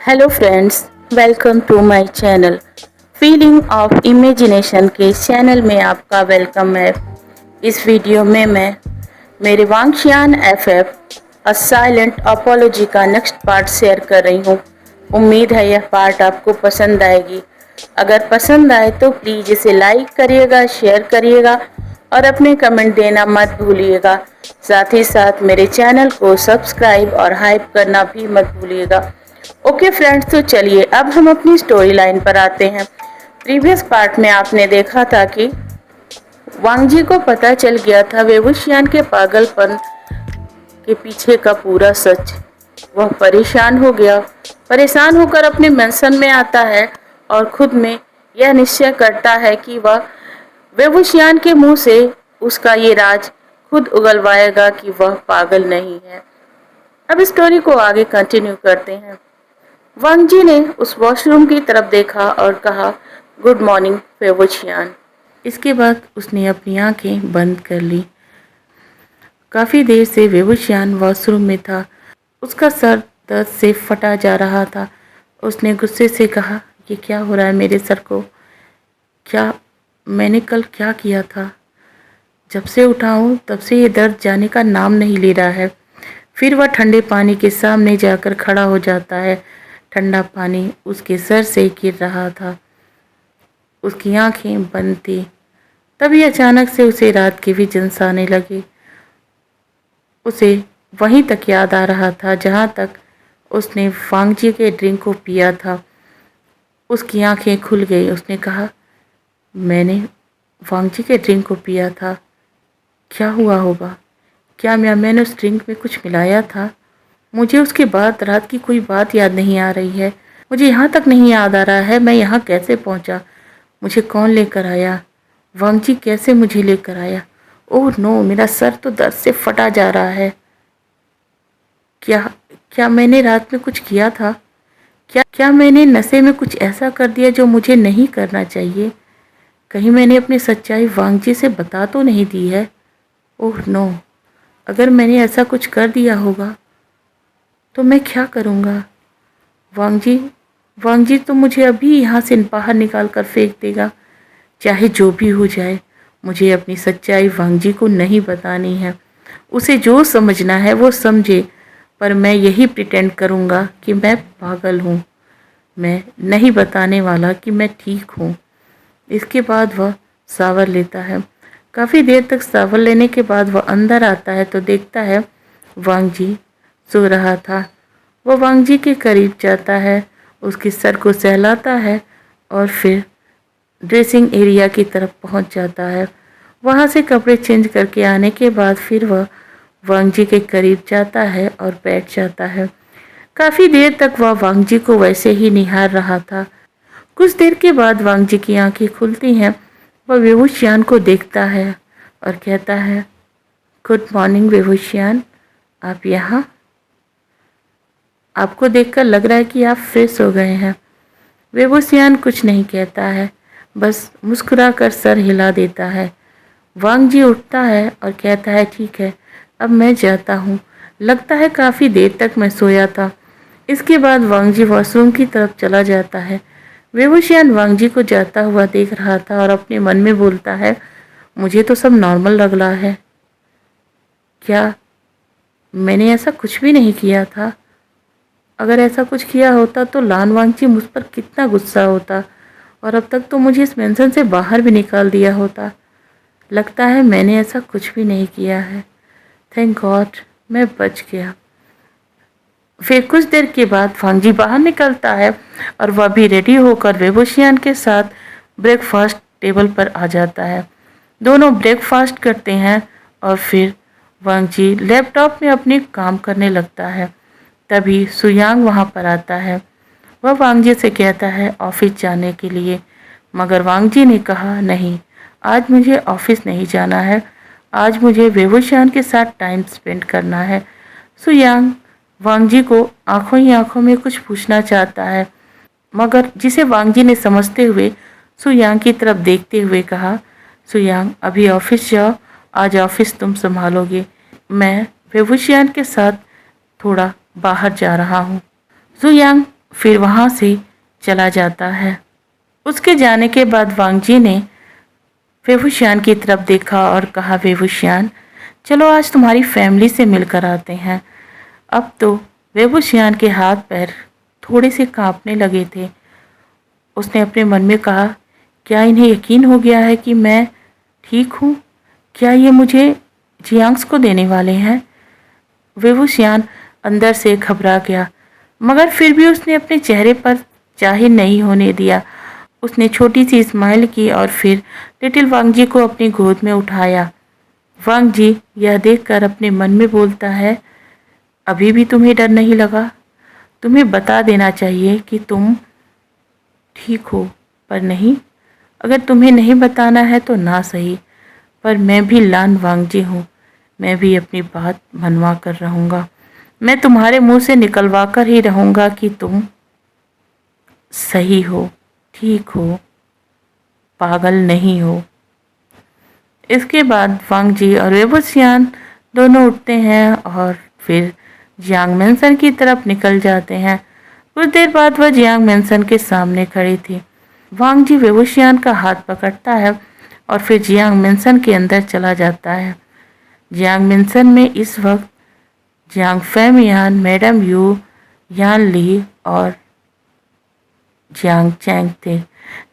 Hello friends, welcome to my channel. Feeling of imagination के इस channel में आपका वेलकम है। इस वीडियो में मैं मेरे वांगशियान एफएफ अ साइलेंट अपोलॉजी का नेक्स्ट पार्ट शेयर कर रही हूँ। उम्मीद है यह पार्ट आपको पसंद आएगी। अगर पसंद आए तो प्लीज़ इसे लाइक करिएगा, शेयर करिएगा और अपने कमेंट देना मत भूलिएगा। साथ ही साथ मेरे चैनल को सब्सक्राइब और हाइप करना भी मत भूलिएगा। ओके फ्रेंड्स, तो चलिए अब हम अपनी स्टोरी लाइन पर आते हैं। प्रीवियस पार्ट में आपने देखा था कि वांगजी को पता चल गया था वेवुशियान के पागलपन के पीछे का पूरा सच। वह परेशान हो गया। परेशान होकर अपने मेंशन में आता है और खुद में यह निश्चय करता है कि वह वेवुशियान के मुंह से उसका ये राज खुद उगलवाएगा कि वह पागल नहीं है। अब स्टोरी को आगे कंटिन्यू करते हैं। वांग जी ने उस वॉशरूम की तरफ देखा और कहा, गुड मॉर्निंग वेवुशियान। इसके बाद उसने अपनी आंखें बंद कर ली। काफ़ी देर से वेवुशियान वॉशरूम में था। उसका सर दर्द से फटा जा रहा था। उसने गुस्से से कहा, ये क्या हो रहा है मेरे सर को? क्या मैंने कल क्या किया था? जब से उठा हूँ तब से ये दर्द जाने का नाम नहीं ले रहा है। फिर वह ठंडे पानी के सामने जाकर खड़ा हो जाता है। ठंडा पानी उसके सर से गिर रहा था। उसकी आंखें बंद थी। तभी अचानक से उसे रात के विजन्स आने लगे। उसे वहीं तक याद आ रहा था जहाँ तक उसने वांगजी के ड्रिंक को पिया था। उसकी आंखें खुल गई। उसने कहा, मैंने वांगजी के ड्रिंक को पिया था। क्या हुआ होगा? क्या मैंने उस ड्रिंक में कुछ मिलाया था? मुझे उसके बाद रात की कोई बात याद नहीं आ रही है। मुझे यहाँ तक नहीं याद आ रहा है मैं यहाँ कैसे पहुँचा, मुझे कौन लेकर आया, वांगजी कैसे मुझे लेकर आया। ओह नो, मेरा सर तो दर्द से फटा जा रहा है। क्या क्या मैंने रात में कुछ किया था? क्या मैंने नशे में कुछ ऐसा कर दिया जो मुझे नहीं करना चाहिए? कहीं मैंने अपनी सच्चाई वांगजी से बता तो नहीं दी है? ओह नो, अगर मैंने ऐसा कुछ कर दिया होगा तो मैं क्या करूँगा? वांगजी वांगजी तो मुझे अभी यहाँ से बाहर निकाल कर फेंक देगा। चाहे जो भी हो जाए, मुझे अपनी सच्चाई वांगजी को नहीं बतानी है। उसे जो समझना है वो समझे, पर मैं यही प्रिटेंड करूँगा कि मैं पागल हूँ। मैं नहीं बताने वाला कि मैं ठीक हूँ। इसके बाद वह शावर लेता है। काफ़ी देर तक शावर लेने के बाद वह अंदर आता है तो देखता है वांगजी सो रहा था। वह वांगजी के करीब जाता है, उसके सर को सहलाता है और फिर ड्रेसिंग एरिया की तरफ पहुंच जाता है। वहां से कपड़े चेंज करके आने के बाद फिर वह वांगजी के करीब जाता है और बैठ जाता है। काफ़ी देर तक वह वांगजी को वैसे ही निहार रहा था। कुछ देर के बाद वांगजी की आंखें खुलती हैं। वह वेवुशियान को देखता है और कहता है, गुड मॉर्निंग वेवुशियान, आप यहाँ? आपको देखकर लग रहा है कि आप फ्रेश हो गए हैं। वेवुशियान कुछ नहीं कहता है, बस मुस्कुराकर सर हिला देता है। वांगजी उठता है और कहता है, ठीक है, अब मैं जाता हूँ। लगता है काफ़ी देर तक मैं सोया था। इसके बाद वांगजी वॉशरूम की तरफ चला जाता है। वेवुशियान वांगजी को जाता हुआ देख रहा था और अपने मन में बोलता है, मुझे तो सब नॉर्मल लग रहा है। क्या मैंने ऐसा कुछ भी नहीं किया था? अगर ऐसा कुछ किया होता तो लान वांगची मुझ पर कितना गुस्सा होता और अब तक तो मुझे इस मेंशन से बाहर भी निकाल दिया होता। लगता है मैंने ऐसा कुछ भी नहीं किया है। थैंक गॉड, मैं बच गया। फिर कुछ देर के बाद वांगजी बाहर निकलता है और वह भी रेडी होकर वेवुशियान के साथ ब्रेकफास्ट टेबल पर आ जाता है। दोनों ब्रेकफास्ट करते हैं और फिर वांगजी लैपटॉप में अपने काम करने लगता है। तभी सुयांग वहाँ पर आता है। वह वांगजी से कहता है ऑफिस जाने के लिए, मगर वांगजी ने कहा, नहीं, आज मुझे ऑफिस नहीं जाना है। आज मुझे वेवुशियान के साथ टाइम स्पेंड करना है। सुयांग वांगजी को आंखों ही आंखों में कुछ पूछना चाहता है, मगर जिसे वांगजी ने समझते हुए सुयांग की तरफ देखते हुए कहा, सुयांग अभी ऑफिस जाओ, आज ऑफिस तुम संभालोगे। मैं वेवुशियान के साथ थोड़ा बाहर जा रहा हूँ। सुयांग फिर वहाँ से चला जाता है। उसके जाने के बाद वांग जी ने वेवुशियान की तरफ देखा और कहा, वेवुशियान चलो आज तुम्हारी फैमिली से मिलकर आते हैं। अब तो वेवुशियान के हाथ पैर थोड़े से कांपने लगे थे। उसने अपने मन में कहा, क्या इन्हें यकीन हो गया है कि मैं ठीक हूँ? क्या ये मुझे जियांग्स को देने वाले हैं? वेवुशियान अंदर से घबरा गया, मगर फिर भी उसने अपने चेहरे पर जाहिर नहीं होने दिया। उसने छोटी सी स्माइल की और फिर लिटिल वांग जी को अपनी गोद में उठाया। वांग जी यह देखकर अपने मन में बोलता है, अभी भी तुम्हें डर नहीं लगा? तुम्हें बता देना चाहिए कि तुम ठीक हो, पर नहीं। अगर तुम्हें नहीं बताना है तो ना सही, पर मैं भी लान वांग जी हूँ। मैं भी अपनी बात मनवा कर रहूँगा। मैं तुम्हारे मुंह से निकलवा कर ही रहूँगा कि तुम सही हो, ठीक हो, पागल नहीं हो। इसके बाद वांग जी और वेवुशियान दोनों उठते हैं और फिर जियांग मेंसन की तरफ निकल जाते हैं। कुछ देर बाद वह जियांग मेंसन के सामने खड़ी थी। वांग जी वेवुशियान का हाथ पकड़ता है और फिर जियांग मेंसन के अंदर चला जाता है। जियांग मेंसन में इस वक्त जियांग फेमियान, मैडम यू, यान ली और जियांग चैंग थे।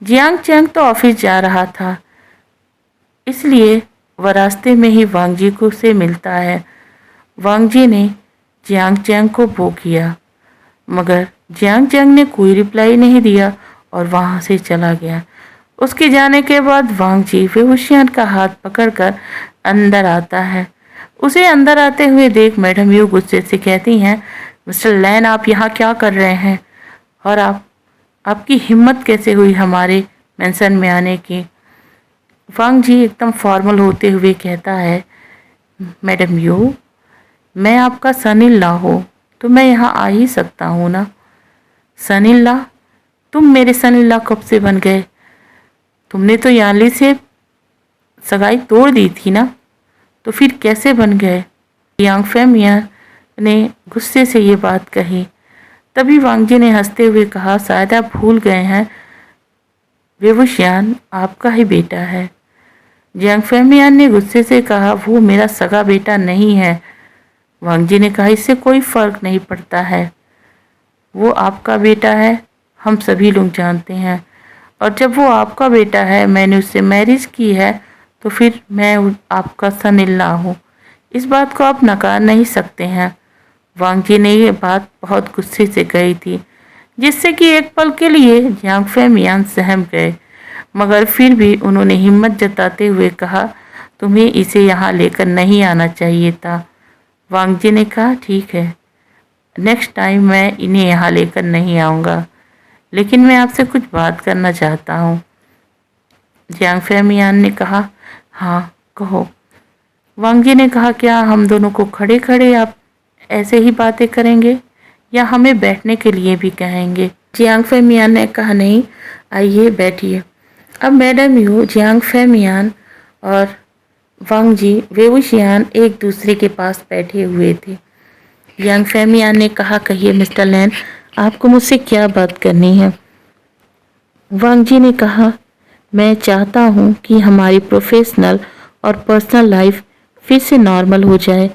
जियांग चैंग तो ऑफिस जा रहा था, इसलिए वह रास्ते में ही वांग जी को से मिलता है। वांग जी ने जियांग चैंग को बो किया, मगर जियांग चैंग ने कोई रिप्लाई नहीं दिया और वहाँ से चला गया। उसके जाने के बाद वांग जी वेवुशियान का हाथ पकड़कर अंदर आता है। उसे अंदर आते हुए देख मैडम यू गुस्से से कहती हैं, मिस्टर लैन आप यहाँ क्या कर रहे हैं? और आपकी हिम्मत कैसे हुई हमारे मेंशन में आने की? वांग जी एकदम फॉर्मल होते हुए कहता है, मैडम यू मैं आपका सन इन लॉ हो तो मैं यहाँ आ ही सकता हूँ ना। सन इन लॉ? तुम मेरे सन इन लॉ कब से बन गए? तुमने तो यानली से सगाई तोड़ दी थी ना, तो फिर कैसे बन गए? जियांग फेमियान ने गुस्से से ये बात कही। तभी वांग जी ने हंसते हुए कहा, शायद आप भूल गए हैं, वेवुशियान आपका ही बेटा है। जियांग फेमियान ने गुस्से से कहा, वो मेरा सगा बेटा नहीं है। वांग जी ने कहा, इससे कोई फर्क नहीं पड़ता है, वो आपका बेटा है, हम सभी लोग जानते हैं। और जब वो आपका बेटा है, मैंने उससे मैरिज की है, तो फिर मैं आपका सन इन लॉ हूँ। इस बात को आप नकार नहीं सकते हैं। वांग जी ने ये बात बहुत गुस्से से कही थी, जिससे कि एक पल के लिए जियांग फेमियान सहम गए, मगर फिर भी उन्होंने हिम्मत जताते हुए कहा, तुम्हें इसे यहाँ लेकर नहीं आना चाहिए था। वांग जी ने कहा, ठीक है, नेक्स्ट टाइम मैं इन्हें यहाँ लेकर नहीं आऊँगा, लेकिन मैं आपसे कुछ बात करना चाहता हूँ। जियांग फेमियान ने कहा, हाँ कहो। वांग जी ने कहा, क्या हम दोनों को खड़े खड़े आप ऐसे ही बातें करेंगे या हमें बैठने के लिए भी कहेंगे? जियांग फेमियान ने कहा, नहीं, आइए बैठिए। अब मैडम यू, जियांग फेमियान और वांग जी वेवुशियान एक दूसरे के पास बैठे हुए थे। जियांग फेमियान ने कहा, कहिए मिस्टर लैन, आपको मुझसे क्या बात करनी है? वांग जी ने कहा, मैं चाहता हूँ कि हमारी प्रोफेशनल और पर्सनल लाइफ फिर से नॉर्मल हो जाए।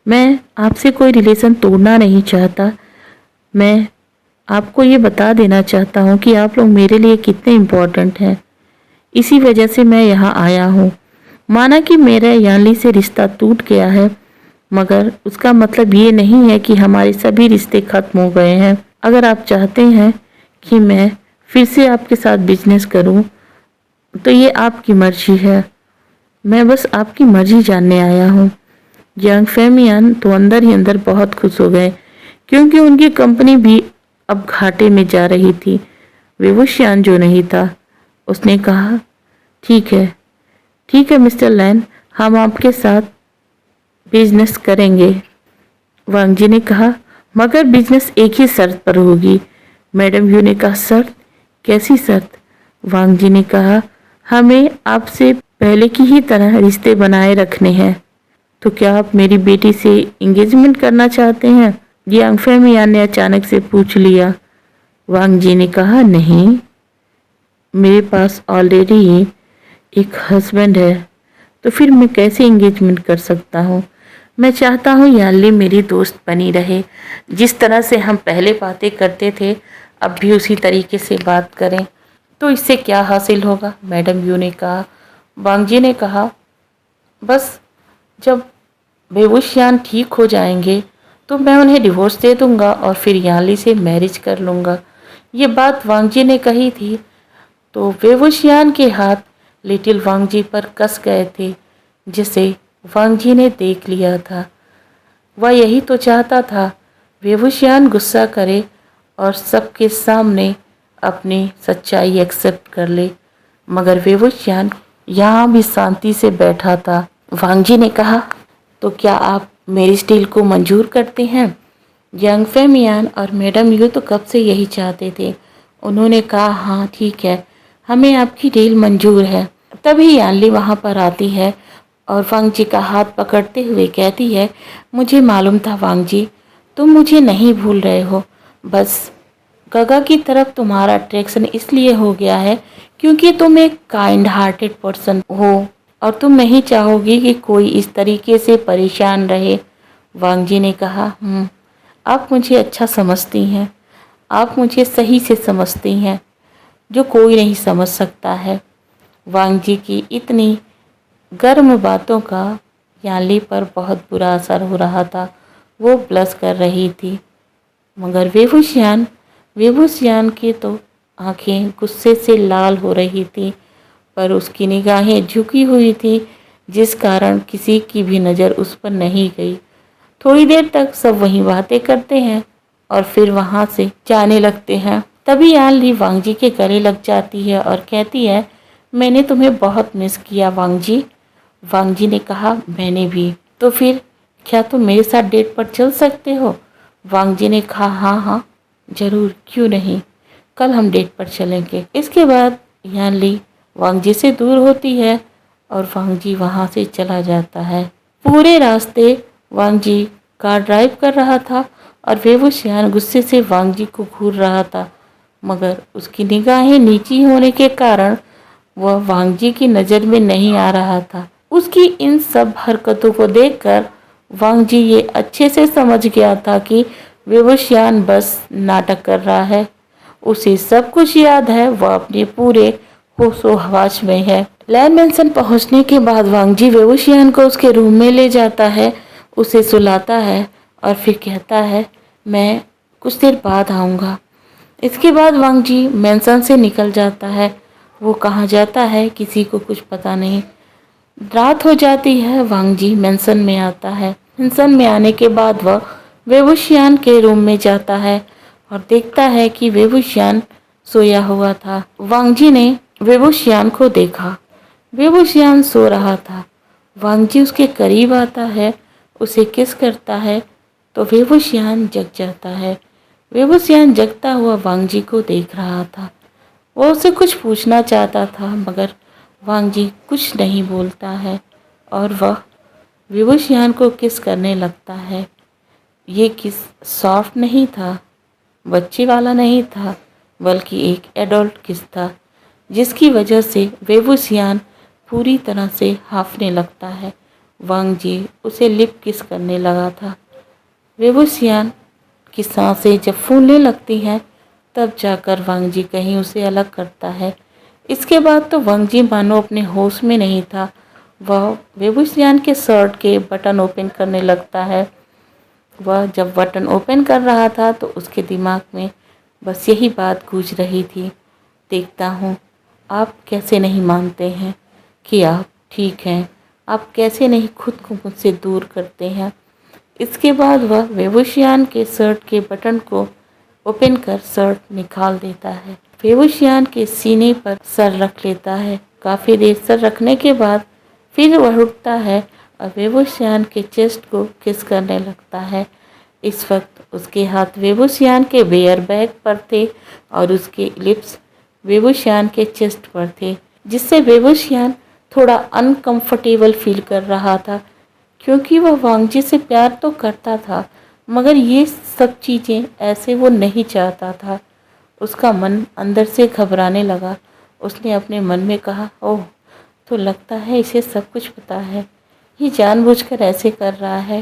मैं आपसे कोई रिलेशन तोड़ना नहीं चाहता। मैं आपको ये बता देना चाहता हूँ कि आप लोग मेरे लिए कितने इम्पोर्टेंट हैं। इसी वजह से मैं यहाँ आया हूँ। माना कि मेरा यानली से रिश्ता टूट गया है, मगर उसका मतलब ये नहीं है कि हमारे सभी रिश्ते खत्म हो गए हैं। अगर आप चाहते हैं कि मैं फिर से आपके साथ बिजनेस करूं, तो ये आपकी मर्जी है। मैं बस आपकी मर्जी जानने आया हूँ। जियांग फेमियान तो अंदर ही अंदर बहुत खुश हो गए, क्योंकि उनकी कंपनी भी अब घाटे में जा रही थी। वेवुशियान जो नहीं था, उसने कहा, ठीक है मिस्टर लैन, हम आपके साथ बिजनेस करेंगे। वांग जी ने कहा, मगर बिजनेस एक ही शर्त पर होगी। मैडम यू ने कहा, शर्त? कैसी शर्त? वांग जी ने कहा, हमें आपसे पहले की ही तरह रिश्ते बनाए रखने हैं। तो क्या आप मेरी बेटी से एंगेजमेंट करना चाहते हैं? जियांग फेमियान ने अचानक से पूछ लिया। वांग जी ने कहा, नहीं, मेरे पास ऑलरेडी एक हस्बैंड है, तो फिर मैं कैसे एंगेजमेंट कर सकता हूँ। मैं चाहता हूँ यानली मेरी दोस्त बनी रहे, जिस तरह से हम पहले बातें करते थे अब भी उसी तरीके से बात करें। तो इससे क्या हासिल होगा? मैडम यू ने कहा। वांग जी ने कहा, बस जब बेवुशियान ठीक हो जाएंगे तो मैं उन्हें डिवोर्स दे दूंगा और फिर यानली से मैरिज कर लूँगा। ये बात वांग जी ने कही थी तो वेवुशियान के हाथ लिटिल वांग जी पर कस गए थे, जिसे वांग जी ने देख लिया था। वह यही तो चाहता था, वेवुशियान गुस्सा करे और सबके सामने अपनी सच्चाई एक्सेप्ट कर ले, मगर वेवुशियान यहाँ भी शांति से बैठा था। वांग जी ने कहा, तो क्या आप मेरी स्टील को मंजूर करते हैं? यंग फेमियान और मैडम यू तो कब से यही चाहते थे। उन्होंने कहा, हाँ ठीक है, हमें आपकी डील मंजूर है। तभी यानली वहाँ पर आती है और वांग जी का हाथ पकड़ते हुए कहती है, मुझे मालूम था वांग जी, तुम मुझे नहीं भूल रहे हो। बस गगा की तरफ तुम्हारा अट्रैक्शन इसलिए हो गया है क्योंकि तुम एक काइंड हार्टेड पर्सन हो और तुम नहीं चाहोगी कि कोई इस तरीके से परेशान रहे। वांग जी ने कहा, आप मुझे अच्छा समझती हैं, आप मुझे सही से समझती हैं, जो कोई नहीं समझ सकता है। वांग जी की इतनी गर्म बातों का यानली पर बहुत बुरा असर हो रहा था। वो ब्लश कर रही थी, मगर वेवुशियान की तो आंखें गुस्से से लाल हो रही थी, पर उसकी निगाहें झुकी हुई थी, जिस कारण किसी की भी नज़र उस पर नहीं गई। थोड़ी देर तक सब वहीं बातें करते हैं और फिर वहाँ से जाने लगते हैं। तभी यानली वांग जी के गले लग जाती है और कहती है, मैंने तुम्हें बहुत मिस किया वांग जी। वांग जी ने कहा, मैंने भी। तो फिर क्या तुम मेरे साथ डेट पर चल सकते हो? वांग जी ने कहा, हाँ हाँ जरूर, क्यों नहीं, कल हम डेट पर चलेंगे। इसके बाद यानली वांग जी से दूर होती है और वांग जी वहाँ से चला जाता है। पूरे रास्ते वांग जी कार ड्राइव कर रहा था और वेवुशियान गुस्से से वांग जी को घूर रहा था, मगर उसकी निगाहें नीची होने के कारण वह वांग जी की नज़र में नहीं आ रहा था। उसकी इन सब हरकतों को देखकर वांग जी ये अच्छे से समझ गया था कि वेवुशियान बस नाटक कर रहा है। उसे सब कुछ याद है, वह अपने पूरे होशो हवास में है। लैन मैंसन पहुंचने के बाद वांग जी वेवुशियान को उसके रूम में ले जाता है, उसे सुलाता है और फिर कहता है, मैं कुछ देर बाद आऊँगा। इसके बाद वांग जी मैंसन से निकल जाता है। वो कहाँ जाता है किसी को कुछ पता नहीं। रात हो जाती है, वांग जी मैंसन में आता है। मैंसन में आने के बाद वह वेवुशियान के रूम में जाता है और देखता है कि वेवुशियान सोया हुआ था। वांग जी ने वेवुशियान को देखा, वेवुशियान सो रहा था। वांग जी उसके करीब आता है, उसे किस करता है तो वेवुशियान जग जाता है। वेवुशियान जगता हुआ वांग जी को देख रहा था। वो उसे कुछ पूछना चाहता था, मगर वांग जी कुछ नहीं बोलता है और वह वेवुशियान को किस करने लगता है। ये किस सॉफ्ट नहीं था, बच्चे वाला नहीं था, बल्कि एक एडल्ट किस था, जिसकी वजह से वेवुशियान पूरी तरह से हांफने लगता है। वांग जी उसे लिप किस करने लगा था। वेवुशियान की सांसें जब फूलने लगती हैं तब जाकर वांग जी कहीं उसे अलग करता है। इसके बाद तो वांग जी मानो अपने होश में नहीं था। वह वेवुशियान के शर्ट के बटन ओपन करने लगता है। वह जब बटन ओपन कर रहा था तो उसके दिमाग में बस यही बात गूंज रही थी, देखता हूँ आप कैसे नहीं मानते हैं कि आप ठीक हैं, आप कैसे नहीं खुद को मुझसे दूर करते हैं। इसके बाद वह वेवुशियान के शर्ट के बटन को ओपन कर शर्ट निकाल देता है। वेवुशियान के सीने पर सर रख लेता है। काफ़ी देर सर रखने के बाद फिर वह उठता है और वेवुशियान के चेस्ट को किस करने लगता है। इस वक्त उसके हाथ वेवुशियान के बेयर बैग पर थे और उसके लिप्स वेवुशियान के चेस्ट पर थे, जिससे वेवुशियान थोड़ा अनकंफर्टेबल फील कर रहा था, क्योंकि वह वांग जी से प्यार तो करता था, मगर ये सब चीज़ें ऐसे वो नहीं चाहता था। उसका मन अंदर से घबराने लगा। उसने अपने मन में कहा, ओह, तो लगता है इसे सब कुछ पता है। ये जानबूझकर ऐसे कर रहा है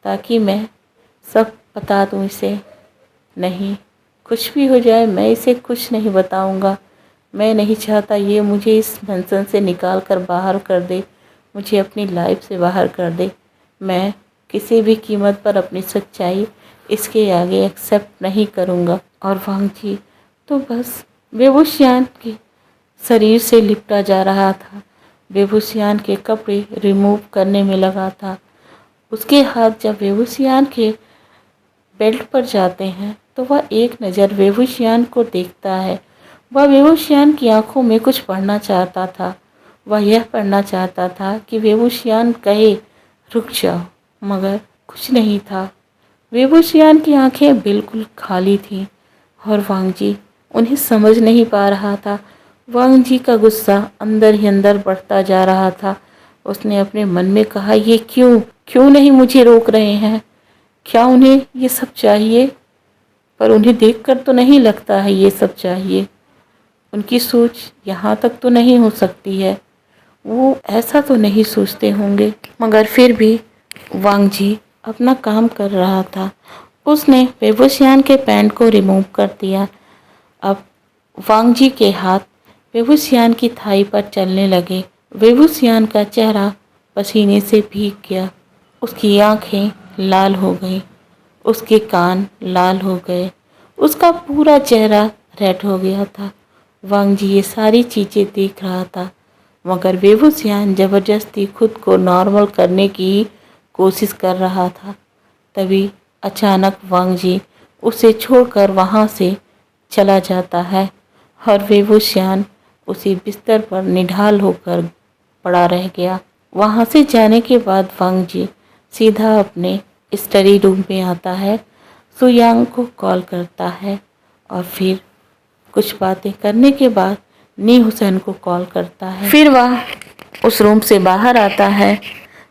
ताकि मैं सब बता दूं इसे। नहीं, कुछ भी हो जाए मैं इसे कुछ नहीं बताऊंगा। मैं नहीं चाहता ये मुझे इस बंधन से निकाल कर बाहर कर दे, मुझे अपनी लाइफ से बाहर कर दे। मैं किसी भी कीमत पर अपनी सच्चाई इसके आगे एक्सेप्ट नहीं करूंगा। और वांग जी तो बस बेबुशियान के शरीर से लिपटा जा रहा था, बेबुशियान के कपड़े रिमूव करने में लगा था। उसके हाथ जब बेबुशियान के बेल्ट पर जाते हैं तो वह एक नज़र बेबुशियान को देखता है। वह बेबुशियान की आंखों में कुछ पढ़ना चाहता था। वह यह पढ़ना चाहता था कि बेबुशियान कहे रुक जाओ, मगर कुछ नहीं था। बेबुशियान की आंखें बिल्कुल खाली थीं और वांग जी उन्हें समझ नहीं पा रहा था। वांग जी का गुस्सा अंदर ही अंदर बढ़ता जा रहा था। उसने अपने मन में कहा, ये क्यों नहीं मुझे रोक रहे हैं? क्या उन्हें ये सब चाहिए? पर उन्हें देखकर तो नहीं लगता है ये सब चाहिए। उनकी सोच यहाँ तक तो नहीं हो सकती है, वो ऐसा तो नहीं सोचते होंगे। मगर फिर भी वांग जी अपना काम कर रहा था। उसने बेबुशियान के पैंट को रिमूव कर दिया। अब वांग जी के हाथ बेबुशियान की थाई पर चलने लगे। बेबुशियान का चेहरा पसीने से भीग गया। उसकी आंखें लाल हो गईं, उसके कान लाल हो गए, उसका पूरा चेहरा रेड हो गया था। वांग जी ये सारी चीज़ें देख रहा था, मगर बेबुशियान ज़बरदस्ती खुद को नॉर्मल करने की कोशिश कर रहा था। तभी अचानक वांग जी उसे छोड़कर वहाँ से चला जाता है और बेबुशियान उसी बिस्तर पर निढाल होकर पड़ा रह गया। वहाँ से जाने के बाद वांग जी सीधा अपने स्टडी रूम में आता है, सुयांग को कॉल करता है और फिर कुछ बातें करने के बाद नी हुसैन को कॉल करता है। फिर वह उस रूम से बाहर आता है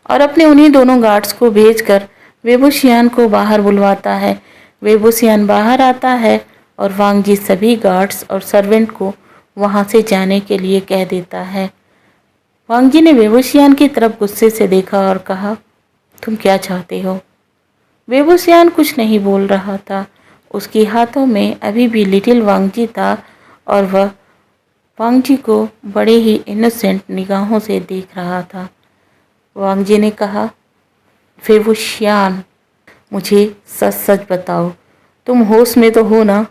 और अपने उन्हीं दोनों गार्ड्स को भेजकर बेबुशियान को बाहर बुलवाता है। बेबुशियान बाहर आता है और वांग जी सभी गार्ड्स और सर्वेंट को वहाँ से जाने के लिए कह देता है। वांग जी ने बेबुशियान की तरफ गुस्से से देखा और कहा, तुम क्या चाहते हो? बेबुशियान कुछ नहीं बोल रहा था। उसके हाथों में अभी भी लिटिल वांग जी था और वह वांग जी को बड़े ही इनोसेंट निगाहों से देख रहा था। वांग जी ने कहा, बेबुशियान, मुझे सच सच बताओ, तुम होश में तो हो ना?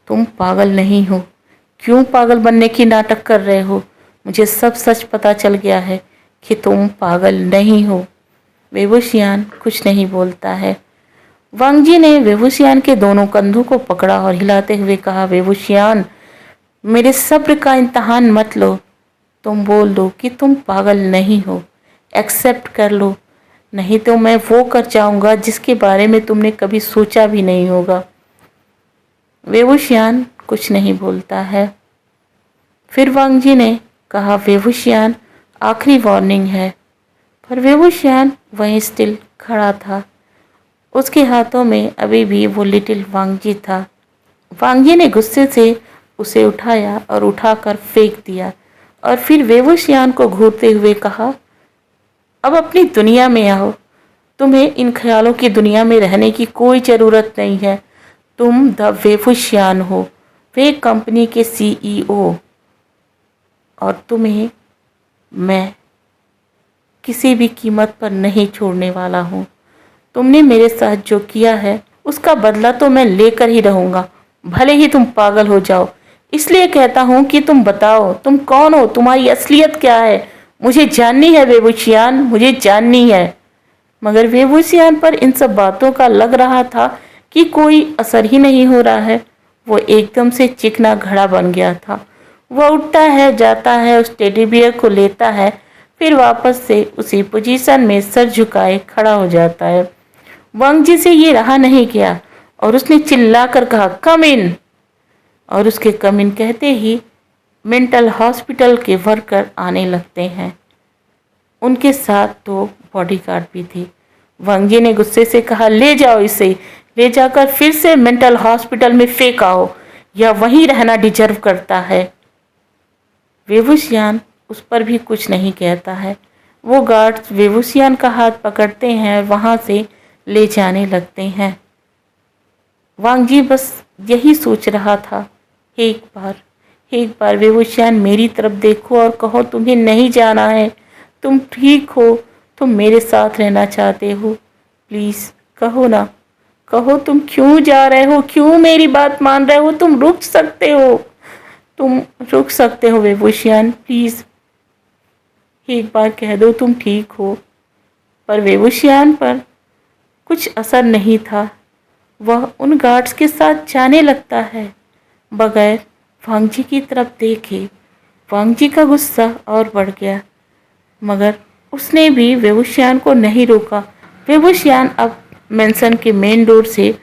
तुम पागल नहीं हो? क्यों पागल बनने की नाटक कर रहे हो? मुझे सब सच पता चल गया है कि तुम पागल नहीं हो। बेबुशियान कुछ नहीं बोलता है। वांग जी ने बेबुशियान के दोनों कंधों को पकड़ा और हिलाते हुए कहा, बेबुशियान, मेरे सब्र का इम्तहान मत लो। तुम बोल दो कि तुम पागल नहीं हो, एक्सेप्ट कर लो, नहीं तो मैं वो कर जाऊंगा जिसके बारे में तुमने कभी सोचा भी नहीं होगा। बेबुशियान कुछ नहीं बोलता है। फिर वांग जी ने कहा, बेबुशियान, आखिरी वार्निंग है। पर बेबुशियान वहीं स्टिल खड़ा था। उसके हाथों में अभी भी वो लिटिल वांग जी था। वांग जी ने गुस्से से उसे उठाया और उठाकर फेंक दिया और फिर बेबुशियान को घूरते हुए कहा, अब अपनी दुनिया में आओ। तुम्हें इन ख्यालों की दुनिया में रहने की कोई ज़रूरत नहीं है। तुम द बेबुशियान हो, वे कंपनी के CEO, और तुम्हें मैं किसी भी कीमत पर नहीं छोड़ने वाला हूँ। तुमने मेरे साथ जो किया है उसका बदला तो मैं लेकर ही रहूँगा, भले ही तुम पागल हो जाओ। इसलिए कहता हूँ कि तुम बताओ, तुम कौन हो, तुम्हारी असलियत क्या है? मुझे जाननी है बेबुशियान, मुझे जाननी है। मगर बेबुशियान पर इन सब बातों का लग रहा था कि कोई असर ही नहीं हो रहा है। वो एकदम से चिकना घड़ा बन गया था। वह उठता है, जाता है, उस टेडी बियर को लेता है, फिर वापस से उसी पोजीशन में सर झुकाए खड़ा हो जाता है। वांग जी से ये रहा नहीं गया और उसने चिल्लाकर कहा, कम इन। और उसके कम इन कहते ही मेंटल हॉस्पिटल के वर्कर आने लगते हैं। उनके साथ 2 बॉडीगार्ड भी थे। वांग जी ने गुस्से से कहा, ले जाओ इसे, ले जाकर फिर से मेंटल हॉस्पिटल में फेंक आओ। या वहीं रहना डिजर्व करता है। वेवुशियान उस पर भी कुछ नहीं कहता है। वो गार्ड्स वेवुशियान का हाथ पकड़ते हैं और वहाँ से ले जाने लगते हैं। वांग जी बस यही सोच रहा था, एक बार वेवुशियान मेरी तरफ देखो और कहो तुम्हें नहीं जाना है, तुम ठीक हो, तुम मेरे साथ रहना चाहते हो, प्लीज़ कहो ना, कहो तुम क्यों जा रहे हो, क्यों मेरी बात मान रहे हो, तुम रुक सकते हो, तुम रुक सकते हो वेवुशियान, प्लीज़ एक बार कह दो तुम ठीक हो। पर वेवुशियान पर कुछ असर नहीं था। वह उन गार्ड्स के साथ जाने लगता है बगैर वांग जी की तरफ देखे। वांग जी का गुस्सा और बढ़ गया, मगर उसने भी वेवुशियान को नहीं रोका। वेवुशियान अब मेंशन के मेन डोर से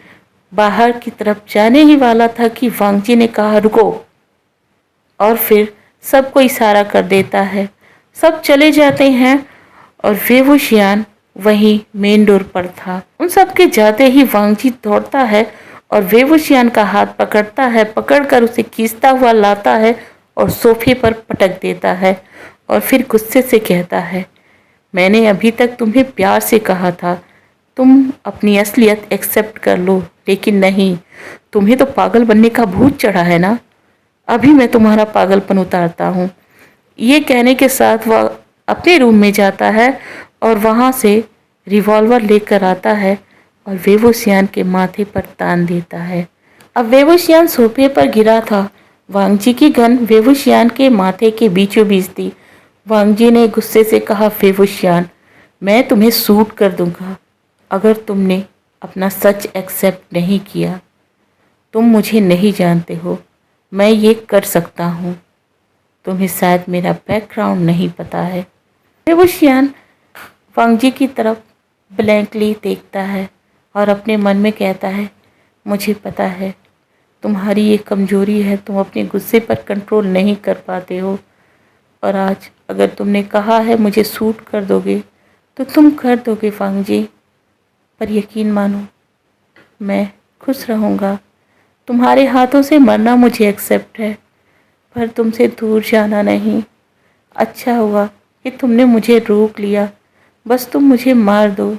बाहर की तरफ जाने ही वाला था कि वांग जी ने कहा रुको, और फिर सबको इशारा कर देता है। सब चले जाते हैं और वेवुशियान वही मेन डोर पर था। उन सब के जाते ही वांग जी दौड़ता है और वेवुशियान का हाथ पकड़ता है, पकड़कर उसे खींचता हुआ लाता है और सोफे पर पटक देता है और फिर गुस्से से कहता है, मैंने अभी तक तुम्हें प्यार से कहा था तुम अपनी असलियत एक्सेप्ट कर लो, लेकिन नहीं, तुम्हें तो पागल बनने का भूत चढ़ा है ना, अभी मैं तुम्हारा पागलपन उतारता हूँ। ये कहने के साथ वह अपने रूम में जाता है और वहाँ से रिवॉल्वर लेकर आता है और वेवुशियान के माथे पर तान देता है। अब वेवुशियान सोफे पर गिरा था। वांग जी की गन वेवुशियान के माथे के बीचों बीच थी। वांग जी ने गुस्से से कहा, वेवुशियान, मैं तुम्हें शूट कर दूंगा अगर तुमने अपना सच एक्सेप्ट नहीं किया। तुम मुझे नहीं जानते हो, मैं ये कर सकता हूँ। तुम्हें शायद मेरा बैकग्राउंड नहीं पता है। वेवुशियान वांग जी की तरफ ब्लैंकली देखता है और अपने मन में कहता है, मुझे पता है तुम्हारी ये कमजोरी है, तुम अपने गुस्से पर कंट्रोल नहीं कर पाते हो, और आज अगर तुमने कहा है मुझे शूट कर दोगे तो तुम कर दोगे वांग जी, पर यकीन मानो मैं खुश रहूँगा। तुम्हारे हाथों से मरना मुझे एक्सेप्ट है, पर तुमसे दूर जाना नहीं। अच्छा हुआ कि तुमने मुझे रोक लिया, बस तुम मुझे मार दो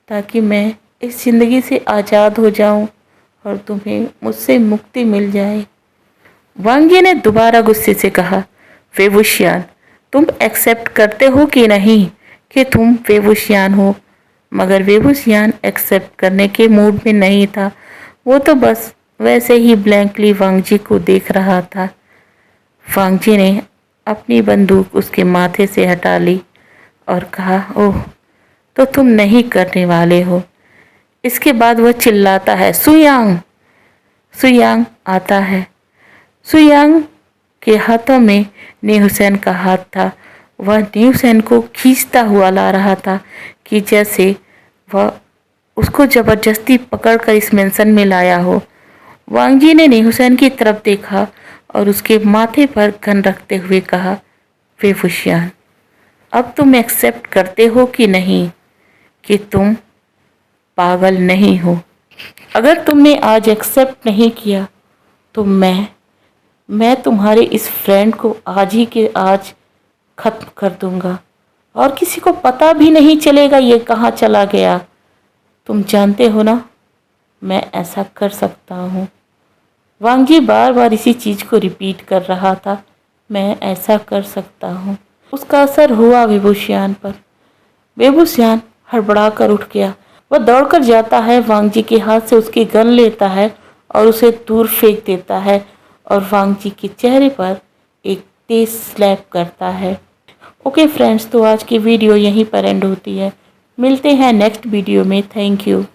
ताकि मैं इस ज़िंदगी से आज़ाद हो जाऊं और तुम्हें मुझसे मुक्ति मिल जाए। वांग जी ने दोबारा गुस्से से कहा, वेवुशियान, तुम एक्सेप्ट करते हो कि नहीं कि तुम वेवुशियान हो? मगर वेवुशियान एक्सेप्ट करने के मूड में नहीं था। वो तो बस वैसे ही ब्लैंकली वांग जी को देख रहा था। वांग जी ने अपनी बंदूक उसके माथे से हटा ली और कहा, ओह, तो तुम नहीं करने वाले हो। इसके बाद वह चिल्लाता है, सुयांग। सुयांग आता है। सुयांग के हाथों में नेहुसेन का हाथ था। वह नेहुसेन को खींचता हुआ ला रहा था कि जैसे वह उसको जबरदस्ती पकड़कर इस मेंशन में लाया हो। वांग जी ने नेहुसेन की तरफ देखा और उसके माथे पर गन रखते हुए कहा, वेवुशियान, अब तुम एक्सेप्ट करते हो कि नहीं कि तुम पागल नहीं हो? अगर तुमने आज एक्सेप्ट नहीं किया तो मैं तुम्हारे इस फ्रेंड को आज ही के आज ख़त्म कर दूंगा और किसी को पता भी नहीं चलेगा ये कहाँ चला गया। तुम जानते हो ना, मैं ऐसा कर सकता हूँ। वांग जी बार बार इसी चीज़ को रिपीट कर रहा था, मैं ऐसा कर सकता हूँ। उसका असर हुआ वेवुशियान पर। वेवुशियान हड़बड़ा कर उठ गया। वह दौड़कर जाता है, वांग जी के हाथ से उसकी गन लेता है और उसे दूर फेंक देता है और वांग जी के चेहरे पर एक तेज स्लैप करता है। ओके फ्रेंड्स, तो आज की वीडियो यहीं पर एंड होती है। मिलते हैं नेक्स्ट वीडियो में। Thank you.